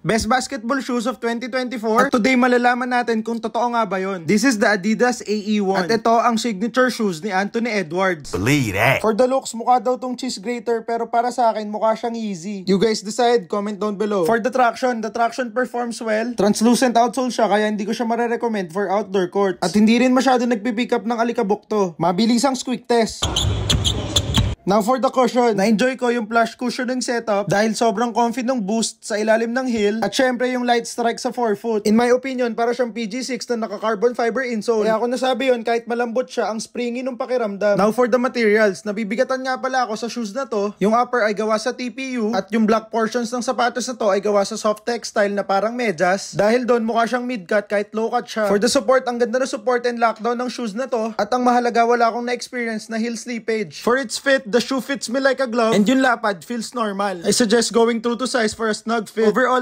Best basketball shoes of 2024. At today malalaman natin kung totoo nga ba yun. This is the Adidas AE1. At ito ang signature shoes ni Anthony Edwards. Believe that. For the looks, mukha daw tong cheese grater, pero para sa akin, mukha siyang easy. You guys decide, comment down below. For the traction performs well. Translucent outsole siya, kaya hindi ko siya marirecommend for outdoor courts. At hindi rin masyado nagpipick up ng alikabok to. Mabilis ang squeak test. Now for the cushion, na-enjoy ko yung plush cushioning setup dahil sobrang comfy ng boost sa ilalim ng heel at syempre yung light strike sa forefoot. In my opinion, para siyang PG6 na naka-carbon fiber insole. Kaya ako nasabi yun, kahit malambot siya, ang springy nung pakiramdam. Now for the materials, nabibigatan nga pala ako sa shoes na to. Yung upper ay gawa sa TPU at yung black portions ng sapatos na to ay gawa sa soft textile na parang medyas. Dahil doon mukha siyang mid-cut kahit low-cut siya. For the support, ang ganda na support and lockdown ng shoes na to. At ang mahalaga, wala akong na-experience na heel slippage. For its fit, the shoe fits me like a glove and yung lapad feels normal. I suggest going true to size for a snug fit. Overall,